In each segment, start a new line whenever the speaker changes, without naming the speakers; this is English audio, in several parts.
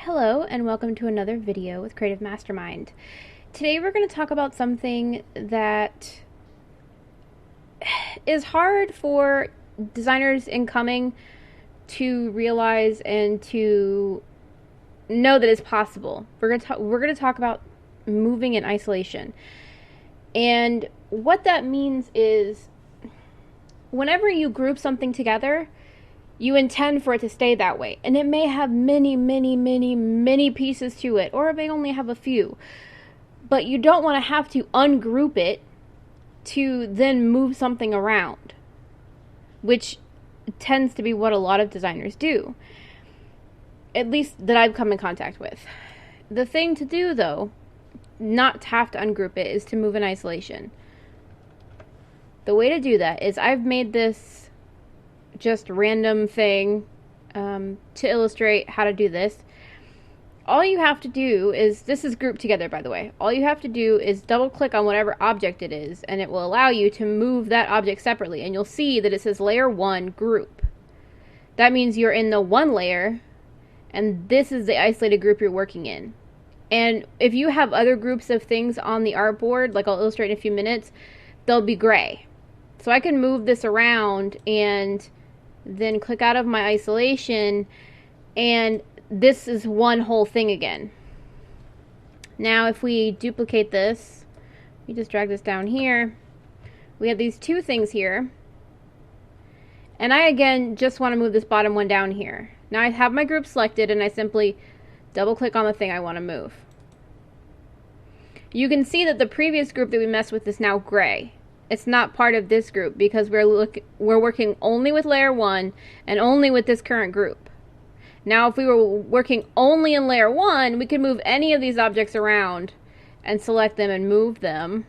Hello and welcome to another video with Creative Mastermind. Today we're going to talk about something that is hard for designers incoming to realize and to know that it's possible. We're going to talk about moving in isolation. And what that means is whenever you group something together, you intend for it to stay that way. And it may have many pieces to it, or it may only have a few. But you don't want to have to ungroup it to then move something around, which tends to be what a lot of designers do, at least that I've come in contact with. The thing to do, though, not to have to ungroup it, is to move in isolation. The way to do that is I've made this just random thing to illustrate how to do this. All you have to do is, this is grouped together by the way, all you have to do is double click on whatever object it is and it will allow you to move that object separately, and you'll see that it says layer 1 group. That means you're in the one layer and this is the isolated group you're working in. And if you have other groups of things on the artboard, like I'll illustrate in a few minutes, they'll be gray. So I can move this around and then click out of my isolation, and this is one whole thing again. Now if we duplicate this, we just drag this down here, we have these two things here, and I again just want to move this bottom one down here. Now I have my group selected and I simply double click on the thing I want to move. You can see that the previous group that we messed with is now gray. It's not part of this group because we're working only with layer 1 and only with this current group. Now if we were working only in layer 1, we could move any of these objects around and select them and move them.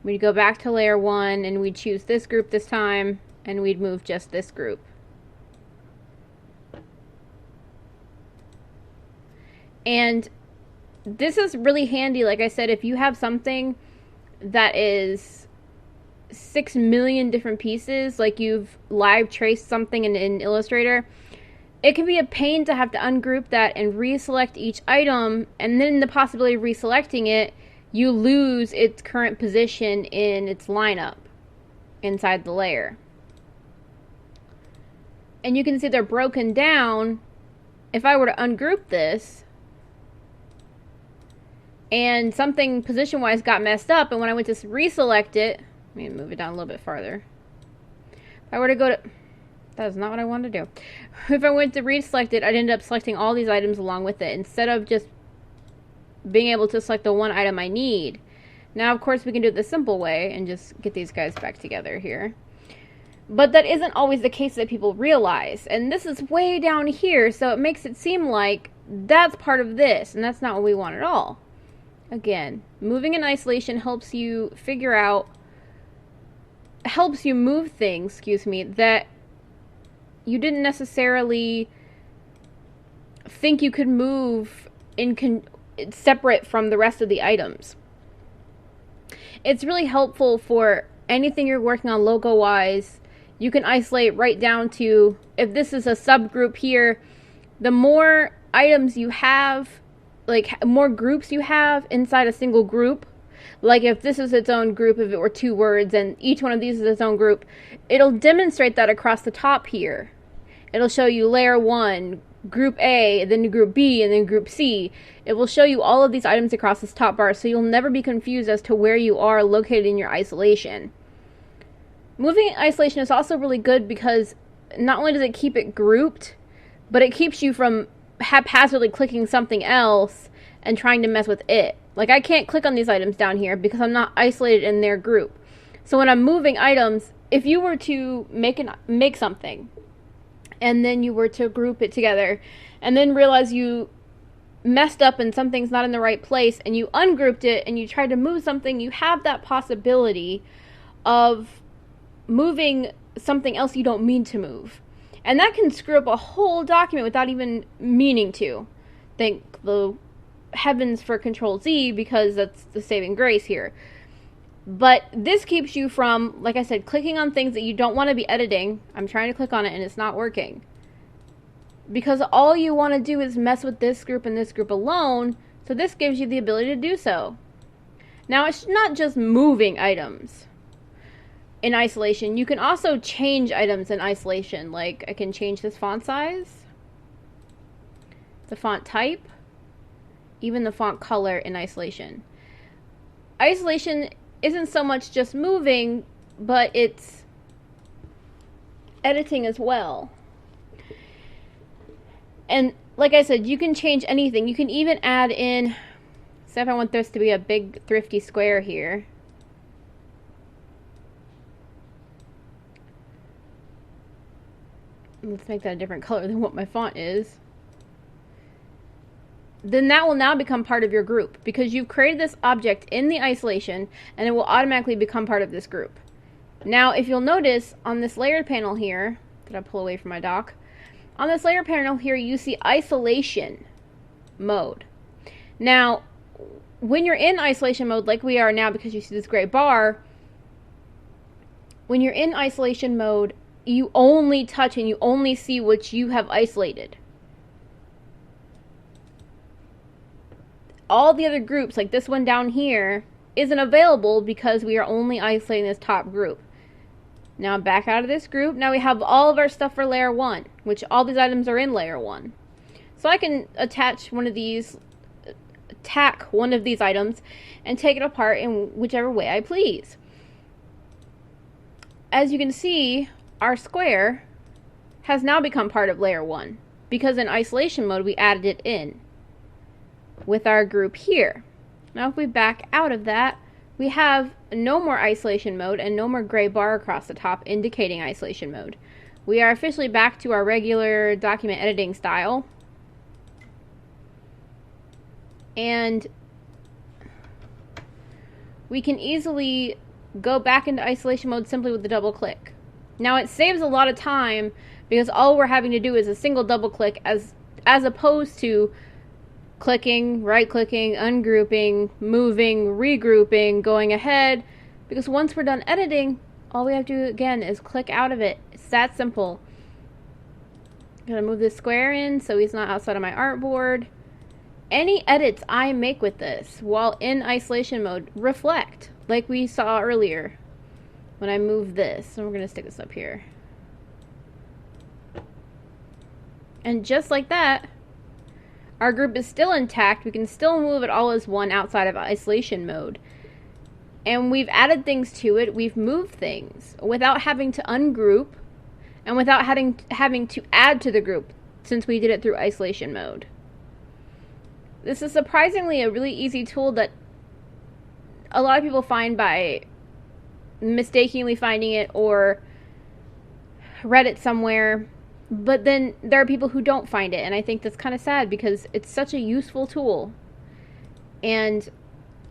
We'd go back to layer 1 and we'd choose this group this time and we'd move just this group. And this is really handy, like I said, if you have something that is 6 million different pieces, like you've live traced something in Illustrator, it can be a pain to have to ungroup that and reselect each item, and then the possibility of reselecting it, you lose its current position in its lineup inside the layer. And you can see they're broken down. If I were to ungroup this, and something position-wise got messed up, and when I went to reselect it, let me move it down a little bit farther. If I were to go to, that is not what I wanted to do. If I went to reselect it, I'd end up selecting all these items along with it, instead of just being able to select the one item I need. Now, of course, we can do it the simple way and just get these guys back together here. But that isn't always the case that people realize. And this is way down here, so it makes it seem like that's part of this, and that's not what we want at all. Again, moving in isolation helps you move things, that you didn't necessarily think you could move separate from the rest of the items. It's really helpful for anything you're working on logo-wise. You can isolate right down to, if this is a subgroup here, the more items you have, like more groups you have inside a single group, like if this is its own group, if it were 2 words and each one of these is its own group, it'll demonstrate that across the top here. It'll show you layer 1, group A, then group B, and then group C. It will show you all of these items across this top bar, so you'll never be confused as to where you are located in your isolation. Moving in isolation is also really good because not only does it keep it grouped, but it keeps you from haphazardly clicking something else and trying to mess with it. Like I can't click on these items down here because I'm not isolated in their group. So when I'm moving items, if you were to make something and then you were to group it together and then realize you messed up and something's not in the right place and you ungrouped it and you tried to move something, you have that possibility of moving something else you don't mean to move. And that can screw up a whole document without even meaning to. Thank the heavens for Control Z, because that's the saving grace here. But this keeps you from, like I said, clicking on things that you don't want to be editing. I'm trying to click on it and it's not working. because all you want to do is mess with this group and this group alone, so this gives you the ability to do so. Now, it's not just moving items in isolation. You can also change items in isolation. Like, I can change this font size, the font type, even the font color in isolation. Isolation isn't so much just moving, but it's editing as well. And like I said, you can change anything. You can even add in, say if I want this to be a big thrifty square here. Let's make that a different color than what my font is. Then that will now become part of your group because you've created this object in the isolation and it will automatically become part of this group. Now, if you'll notice on this layered panel here, did I pull away from my dock? On this layer panel here, you see isolation mode. Now, when you're in isolation mode, like we are now because you see this gray bar, when you're in isolation mode, you only touch and you only see what you have isolated. All the other groups, like this one down here, isn't available because we are only isolating this top group. Now back out of this group. Now we have all of our stuff for layer 1, which all these items are in layer 1. So I can attach one of these, tack one of these items, and take it apart in whichever way I please. As you can see, our square has now become part of layer 1, because in isolation mode we added it in with our group here. Now if we back out of that, we have no more isolation mode and no more gray bar across the top indicating isolation mode. We are officially back to our regular document editing style. And we can easily go back into isolation mode simply with a double click. Now it saves a lot of time because all we're having to do is a single double click as opposed to clicking, right-clicking, ungrouping, moving, regrouping, going ahead, because once we're done editing, all we have to do again is click out of it. It's that simple. I'm gonna move this square in so he's not outside of my artboard. Any edits I make with this while in isolation mode reflect, like we saw earlier when I moved this. And we're gonna stick this up here. And just like that, our group is still intact. We can still move it all as one outside of isolation mode. And we've added things to it. We've moved things without having to ungroup and without having to add to the group since we did it through isolation mode. This is surprisingly a really easy tool that a lot of people find by mistakenly finding it or read it somewhere. But then there are people who don't find it, and I think that's kind of sad because it's such a useful tool. And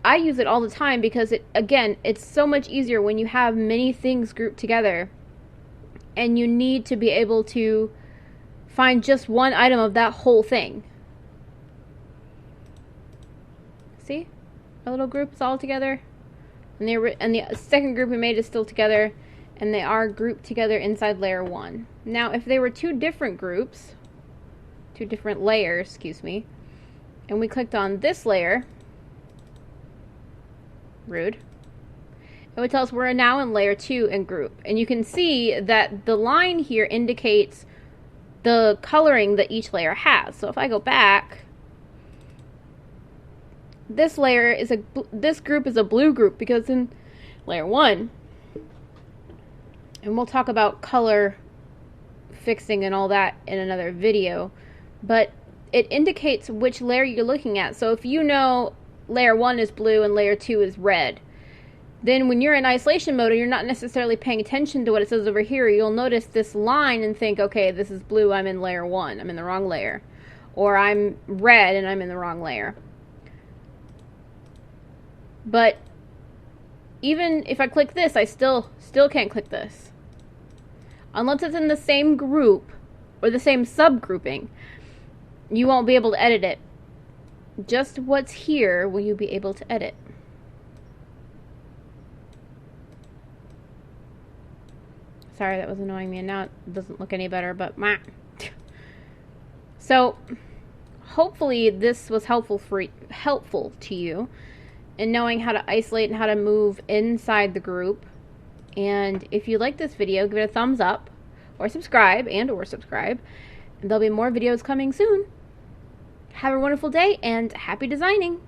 I use it all the time because, it's so much easier when you have many things grouped together and you need to be able to find just one item of that whole thing. See? Our little group is all together. And the second group we made is still together. And they are grouped together inside layer 1. Now, if they were two different groups, two different layers, excuse me, and we clicked on this layer, rude, it would tell us we're now in layer 2 and group. And you can see that the line here indicates the coloring that each layer has. So if I go back, this group is a blue group because in layer 1, and we'll talk about color fixing and all that in another video, but it indicates which layer you're looking at. So if you know layer 1 is blue and layer 2 is red, then when you're in isolation mode and you're not necessarily paying attention to what it says over here, you'll notice this line and think, okay, this is blue, I'm in layer 1, I'm in the wrong layer. Or I'm red and I'm in the wrong layer. But even if I click this, I still can't click this. Unless it's in the same group or the same subgrouping, you won't be able to edit it. Just what's here will you be able to edit. Sorry, that was annoying me, and now it doesn't look any better, but So hopefully this was helpful to you in knowing how to isolate and how to move inside the group. And if you like this video, give it a thumbs up or subscribe. And there'll be more videos coming soon. Have a wonderful day and happy designing.